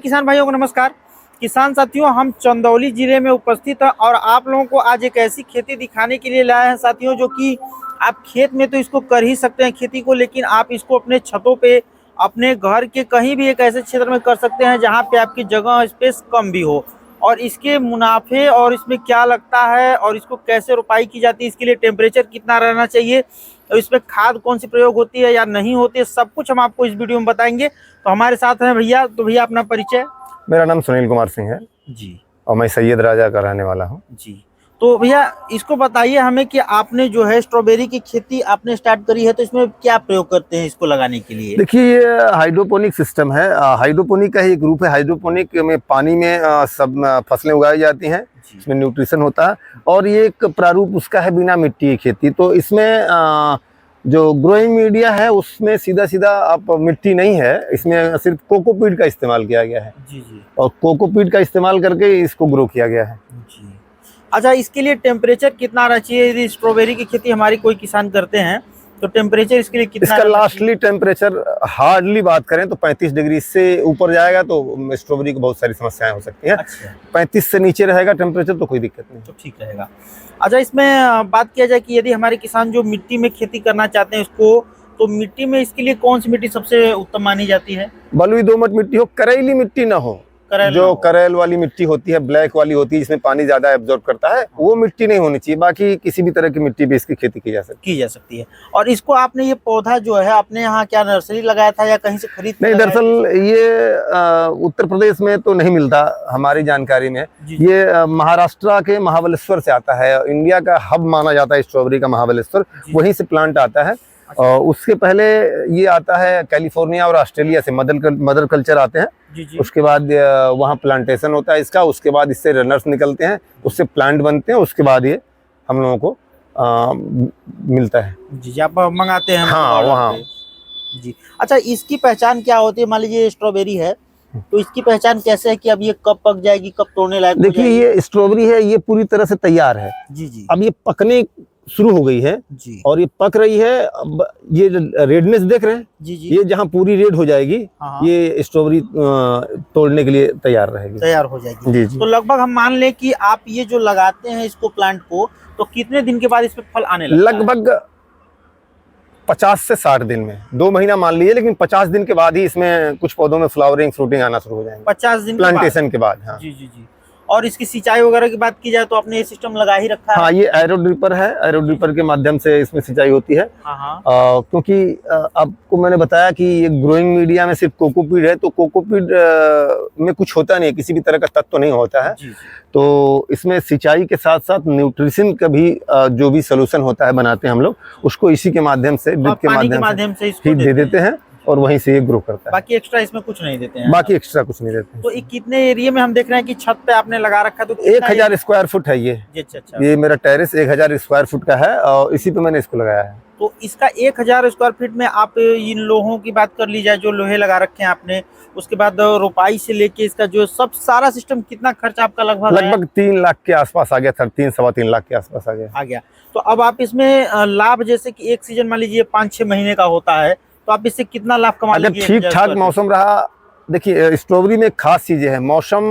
किसान भाइयों को नमस्कार। किसान साथियों, हम चंदौली जिले में उपस्थित हैं और आप लोगों को आज एक ऐसी खेती दिखाने के लिए लाए हैं साथियों, जो कि आप खेत में तो इसको कर ही सकते हैं खेती को, लेकिन आप इसको अपने छतों पे, अपने घर के कहीं भी एक ऐसे क्षेत्र में कर सकते हैं जहां पे आपकी जगह स्पेस कम भी हो। और इसके मुनाफे और इसमें क्या लगता है और इसको कैसे रोपाई की जाती है, इसके लिए टेम्परेचर कितना रहना चाहिए और इसमें खाद कौन सी प्रयोग होती है या नहीं होती है, सब कुछ हम आपको इस वीडियो में बताएंगे। तो हमारे साथ हैं भैया। तो भैया अपना परिचय। मेरा नाम सुनील कुमार सिंह है जी। और मैं सैयद राजा का रहने वाला हूँ जी। तो भैया इसको बताइए हमें कि आपने जो है स्ट्रॉबेरी की खेती आपने स्टार्ट करी है, तो इसमें क्या प्रयोग करते हैं इसको लगाने के लिए? देखिए, ये हाइड्रोपोनिक सिस्टम है। हाइड्रोपोनिक का ही एक रूप है। हाइड्रोपोनिक में पानी में सब फसलें उगाई जाती हैं, इसमें न्यूट्रिशन होता है और ये एक प्रारूप उसका है बिना मिट्टी की खेती। तो इसमें जो ग्रोइंग मीडिया है उसमें सीधा सीधा आप मिट्टी नहीं है, इसमें सिर्फ कोकोपीट का इस्तेमाल किया गया है। जी जी। और कोकोपीट का इस्तेमाल करके इसको ग्रो किया गया है। जी। अच्छा, इसके लिए टेम्परेचर कितना रहना चाहिए? यदि स्ट्रॉबेरी की खेती हमारी कोई किसान करते हैं तो टेम्परेचर इसके लिए कितना? इसका लास्टली टेम्परेचर हार्डली बात करें तो 35 डिग्री से ऊपर जाएगा तो स्ट्रॉबेरी को बहुत सारी समस्याएं हो सकती हैं। अच्छा। 35 से नीचे रहेगा टेम्परेचर तो कोई दिक्कत नहीं, तो ठीक रहेगा। अच्छा, इसमें बात किया जाए कि यदि हमारे किसान जो मिट्टी में खेती करना चाहते हैं इसको, तो मिट्टी में इसके लिए कौन सी मिट्टी सबसे उत्तम मानी जाती है? बलुई दोमट मिट्टी हो, करेली मिट्टी ना हो। जो करेल वाली मिट्टी होती है, ब्लैक वाली होती है, जिसमें पानी ज्यादा एब्जॉर्ब करता है, वो मिट्टी नहीं होनी चाहिए। बाकी किसी भी तरह की मिट्टी भी इसकी खेती की जा सकती है। और इसको आपने ये पौधा जो है अपने यहाँ क्या नर्सरी लगाया था या कहीं से खरीद? नहीं, दरअसल ये उत्तर प्रदेश में तो नहीं मिलता हमारी जानकारी में। ये महाराष्ट्र के महाबलेश्वर से आता है। इंडिया का हब माना जाता है स्ट्रॉबेरी का महाबलेश्वर, वहीं से प्लांट आता है। और उसके पहले ये आता है कैलिफोर्निया और ऑस्ट्रेलिया से, मदर कल्चर आते हैं। जी। उसके बाद वहाँ प्लांटेशन होता है इसका, उसके बाद इससे रनर्स निकलते हैं, उससे प्लांट बनते हैं, उसके बाद ये हम लोगों को मिलता है। जी, आप मंगाते हैं? हाँ, वहाँ। जी। अच्छा, इसकी पहचान क्या होती है? मान लीजिए स्ट्रॉबेरी है तो इसकी पहचान कैसे है कि अब ये कब पक जाएगी, कब तोड़ने लायक हो जाएगी? देखिए, ये स्ट्रॉबेरी है, ये पूरी तरह से तैयार है। जी। अब ये पकने शुरू हो गई है जी। और ये पक रही है। अब ये रेडनेस देख रहे हैं? जी। ये जहाँ पूरी रेड हो जाएगी, ये स्ट्रॉबेरी तोड़ने के लिए तैयार रहेगी, तैयार हो जाएगी। जी। तो लगभग हम मान लें कि आप ये जो लगाते हैं इसको प्लांट को, तो कितने दिन के बाद इस पे फल आने लगता है? लगभग 50 से 60 दिन में, 2 महीना मान लीजिए, लेकिन 50 दिन के बाद ही इसमें कुछ पौधों में फ्लावरिंग फ्रूटिंग आना शुरू हो जाएंगे। 50 दिन प्लांटेशन के बाद। हाँ जी। और इसकी सिंचाई वगैरह की बात की जाए तो आपने ये सिस्टम लगा ही रखा है? हाँ, ये एरो ड्रिपर है। एरो ड्रिपर के माध्यम से इसमें सिंचाई होती है। क्योंकि आपको मैंने बताया कि ये ग्रोइंग मीडिया में सिर्फ कोकोपीट है, तो कोकोपीट में कुछ होता नहीं है, किसी भी तरह का तत्व नहीं होता है। तो इसमें सिंचाई के साथ साथ न्यूट्रिशन का भी जो भी सोल्यूशन होता है बनाते हैं हम लोग, उसको इसी के माध्यम से, ड्रिप के माध्यम से ही दे देते हैं और वहीं से ये ग्रो करता है। बाकी एक्स्ट्रा इसमें कुछ नहीं देते हैं? बाकी एक्स्ट्रा कुछ नहीं देते हैं। तो ये कितने एरिया में हम देख रहे हैं कि छत पे आपने लगा रखा है? तो 1000 स्क्वायर फुट है ये। अच्छा। ये मेरा टेरेस 1000 स्क्वायर फुट का है और इसी पे मैंने इसको लगाया है। तो इसका 1000 स्क्वायर फीट में आप इन लोहों की बात कर ली जाए, जो लोहे लगा रखे हैं आपने, उसके बाद रोपाई से लेके इसका जो सब सारा सिस्टम, कितना खर्च आपका लगभग 3 लाख के आसपास आ गया था। 3-3.25 लाख के आसपास आ गया। तो अब आप इसमें लाभ, जैसे कि एक सीजन मान लीजिए 5-6 महीने का होता है, तो आप इससे कितना लाभ कमा लेंगे? अगर ठीक ठाक मौसम रहा, देखिए स्ट्रॉबेरी में खास चीजें हैं, मौसम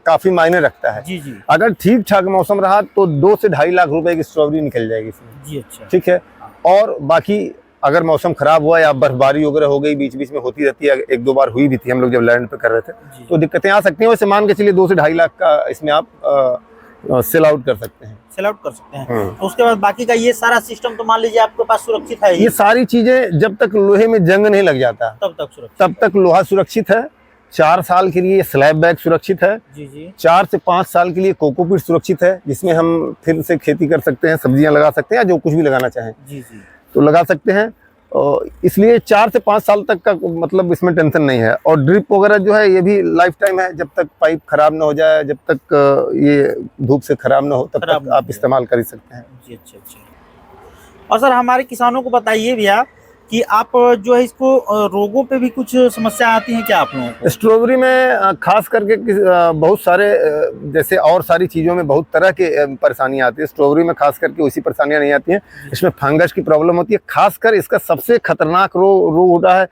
काफी मायने रखता है। जी। अगर ठीक ठाक मौसम रहा तो 2 से 2.5 लाख रुपए की स्ट्रॉबेरी निकल जाएगी इसमें। जी। अच्छा, ठीक है। और बाकी अगर मौसम खराब हुआ या बर्फबारी वगैरह हो गई, बीच बीच में होती रहती है, 1-2 बार हुई भी थी हम लोग जब लैंड पे कर रहे थे, तो दिक्कतें आ सकती हैं। वैसे मान के चलिए 2 से 2.5 लाख का इसमें आप सेल आउट कर सकते हैं। तो उसके बाद बाकी का ये सारा सिस्टम तो मान लीजिए आपके पास सुरक्षित है? ये सारी चीजें जब तक लोहे में जंग नहीं लग जाता तब तक लोहा सुरक्षित है। 4 साल के लिए स्लैब बैग सुरक्षित है। जी। 4 से 5 साल के लिए कोकोपीट सुरक्षित है, जिसमें हम फिर से खेती कर सकते हैं, सब्जियां लगा सकते हैं या जो कुछ भी लगाना चाहें जी तो लगा सकते हैं। और इसलिए 4 से 5 साल तक का मतलब इसमें टेंशन नहीं है। और ड्रिप वगैरह जो है ये भी लाइफ टाइम है, जब तक पाइप खराब ना हो जाए, जब तक ये धूप से खराब ना हो, तब तक आप इस्तेमाल कर सकते हैं। जी। अच्छा। और सर हमारे किसानों को बताइए भैया कि आप जो है इसको रोगों पे भी कुछ समस्या आती है क्या आप लोगों को? स्ट्रॉबेरी में खास करके बहुत सारे जैसे और सारी चीज़ों में बहुत तरह के परेशानियाँ आती है। स्ट्रॉबेरी में खास करके उसी परेशानियाँ नहीं आती हैं। इसमें फंगस की प्रॉब्लम होती है। खासकर इसका सबसे खतरनाक रोग होता है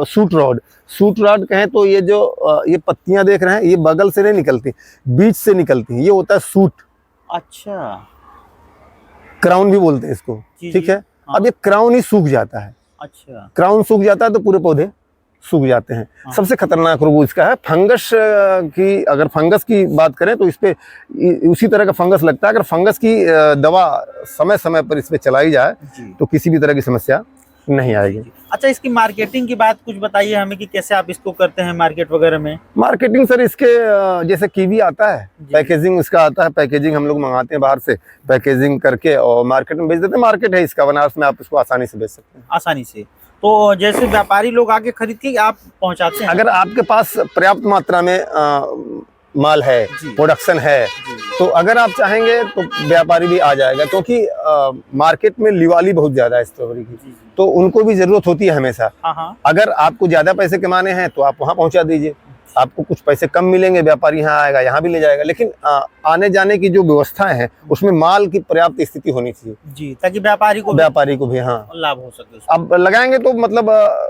सूट रॉड। सूट रॉड कहें तो ये जो ये पत्तियाँ देख रहे हैं, ये बगल से नहीं निकलती, बीच से निकलती हैं। ये होता है सूट। अच्छा, क्राउन भी बोलते हैं इसको, ठीक है। हाँ। अब ये क्राउन ही सूख जाता है। अच्छा, क्राउन सूख जाता है तो पूरे पौधे सूख जाते हैं। हाँ। सबसे खतरनाक रोग इसका है। फंगस की, अगर फंगस की बात करें तो इस पे उसी तरह का फंगस लगता है। अगर फंगस की दवा समय समय पर इस पे चलाई जाए तो किसी भी तरह की समस्या नहीं आएगी। अच्छा, इसकी मार्केटिंग की बात कुछ बताइए हमें कि कैसे आप इसको करते हैं मार्केट वगैरह में? मार्केटिंग सर इसके जैसे कीवी आता है, पैकेजिंग इसका आता है। पैकेजिंग हम लोग मंगाते हैं बाहर से, पैकेजिंग करके और मार्केट में बेच देते हैं। मार्केट है इसका बनारस में, आप इसको आसानी से बेच सकते हैं। आसानी से? तो जैसे व्यापारी लोग आके खरीद के आप पहुंचाते हैं? अगर आपके पास पर्याप्त मात्रा में माल है, प्रोडक्शन है, तो अगर आप चाहेंगे तो व्यापारी भी आ जाएगा। क्योंकि मार्केट में लिवाली बहुत ज्यादा है स्ट्रॉबेरी की, तो उनको भी जरूरत होती है हमेशा। अगर आपको ज्यादा पैसे कमाने हैं तो आप वहां पहुंचा दीजिए, आपको कुछ पैसे कम मिलेंगे, व्यापारी यहाँ आएगा, यहाँ भी ले जाएगा। लेकिन आने जाने की जो व्यवस्थाएं हैं उसमें माल की पर्याप्त स्थिति होनी चाहिए जी, ताकि व्यापारी को भी हाँ लाभ हो सके। अब लगाएंगे तो मतलब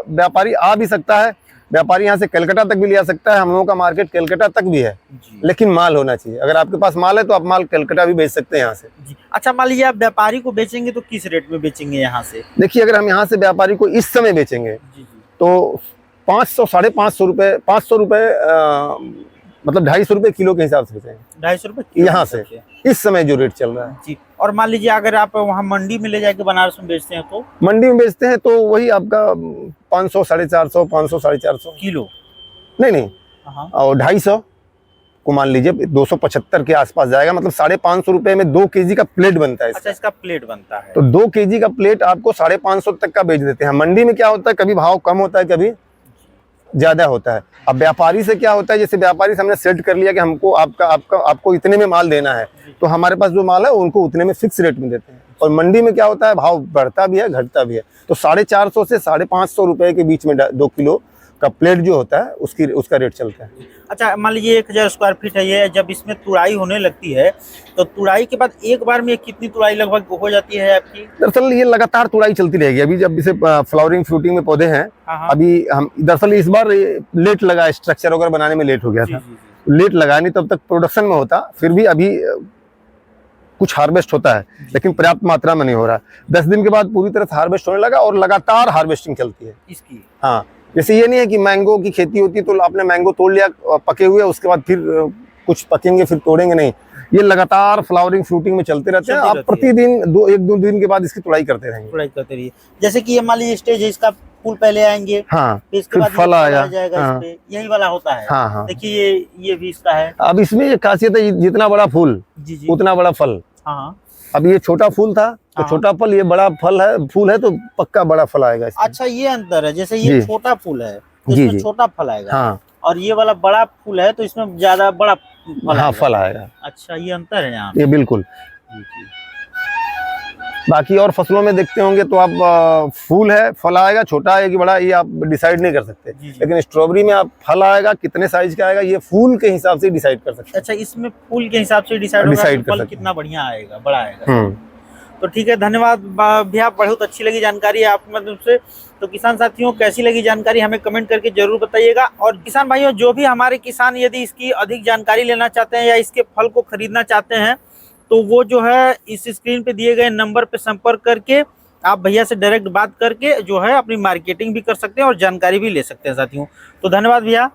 व्यापारी आ भी सकता है, व्यापारी यहाँ से कलकत्ता तक भी ले जा सकता है। हम लोगों का मार्केट कलकत्ता तक भी है, लेकिन माल होना चाहिए। अगर आपके पास माल है तो आप माल कलकत्ता भी बेच सकते हैं यहाँ से। अच्छा, मान लीजिए आप व्यापारी को बेचेंगे तो किस रेट में बेचेंगे यहाँ से? देखिए, अगर हम यहाँ से व्यापारी को इस समय बेचेंगे तो 500 550 रुपए, 500 रुपए मतलब 250 रुपए किलो के हिसाब से बेचेंगे। 250 रुपए यहाँ से इस समय जो रेट चल रहा है जी। और मान लीजिए अगर आप वहाँ मंडी में ले जाके बनारस में बेचते हैं तो? मंडी में बेचते हैं तो वही आपका 500 450, 500 450 किलो नहीं और 250 को मान लीजिए 275 के आसपास जाएगा। मतलब 550 रुपए में 2 केजी का प्लेट बनता है। अच्छा, इसका प्लेट बनता है तो 2 केजी का प्लेट आपको 550 तक का बेच देते हैं। मंडी में क्या होता है, कभी भाव कम होता है, कभी ज्यादा होता है। अब व्यापारी से क्या होता है, जैसे व्यापारी से हमने सेट कर लिया कि हमको आपको इतने में माल देना है, तो हमारे पास जो माल है उनको उतने में फिक्स रेट में देते हैं। और मंडी में क्या होता है, भाव बढ़ता भी है घटता भी है। तो 450 से 550 रुपए के बीच में 2 किलो का प्लेट जो होता है उसका रेट चलता है। अच्छा, मान लीजिए 1000 स्क्वायर फीट है ये, जब इसमें तुड़ाई होने लगती है तो तुड़ाई के बाद एक बार में कितनी तुड़ाई लगभग हो जाती है आपकी? दरअसल ये लगातार तुड़ाई चलती रहेगी। अभी जब इसे फ्लावरिंग फ्रूटिंग में पौधे हैं, अभी हम दरअसल इस बार लेट लगा, स्ट्रक्चर वगैरह बनाने में लेट हो गया था। लेट लगा, नहीं तब तक प्रोडक्शन में होता। फिर भी अभी कुछ हार्वेस्ट होता है, लेकिन पर्याप्त मात्रा में नहीं हो रहा। 10 दिन के बाद पूरी तरह से हार्वेस्ट होने लगा और लगातार हार्वेस्टिंग चलती है इसकी। हाँ, जैसे ये नहीं है कि मैंगो की खेती होती है तो आपने मैंगो तोड़ लिया पके हुए, उसके बाद फिर कुछ पकेंगे फिर तोड़ेंगे, नहीं। ये लगातार फ्लावरिंग फ्रूटिंग में चलते रहते हैं। आप प्रतिदिन 1-2 दिन के बाद इसकी तुड़ाई करते रहेंगे। तुड़ाई करते रहिए। जैसे कि ये मान लीजिए स्टेज है, इसका फूल पहले आएंगे, हाँ, इसके बाद फल आएगा, हाँ, इस पे यही वाला होता है। हाँ। देखिए ये भी इसका है। अब इसमें ये खासियत है, जितना बड़ा फूल उतना बड़ा फल। अब ये छोटा फूल था तो छोटा फल, ये बड़ा फल है, फूल है तो पक्का बड़ा फल आएगा इसमें। अच्छा, ये अंतर है। जैसे ये छोटा फूल है तो इसमें छोटा फल आएगा, हाँ। और ये वाला बड़ा फूल है तो इसमें ज्यादा बड़ा फल आएगा। अच्छा, ये अंतर है यहाँ, ये बिल्कुल। बाकी और फसलों में देखते होंगे तो आप फूल है, फल आएगा, छोटा है कि बड़ा, ये आप डिसाइड नहीं कर सकते। लेकिन स्ट्रॉबेरी में आप फल आएगा, कितने साइज का आएगा, ये फूल के हिसाब से डिसाइड कर सकते हैं। अच्छा, इसमें फूल के हिसाब से डिसाइड फल कितना बढ़िया आएगा, बड़ा आएगा। तो ठीक है, धन्यवाद भैया, बहुत अच्छी लगी जानकारी आपकी मदद से। तो किसान साथियों, कैसी लगी जानकारी हमें कमेंट करके जरूर बताइएगा। और किसान भाइयों, जो भी हमारे किसान यदि इसकी अधिक जानकारी लेना चाहते हैं या इसके फल को खरीदना चाहते हैं तो वो जो है इस स्क्रीन पे दिए गए नंबर पे संपर्क करके आप भैया से डायरेक्ट बात करके जो है अपनी मार्केटिंग भी कर सकते हैं और जानकारी भी ले सकते हैं साथियों। तो धन्यवाद भैया।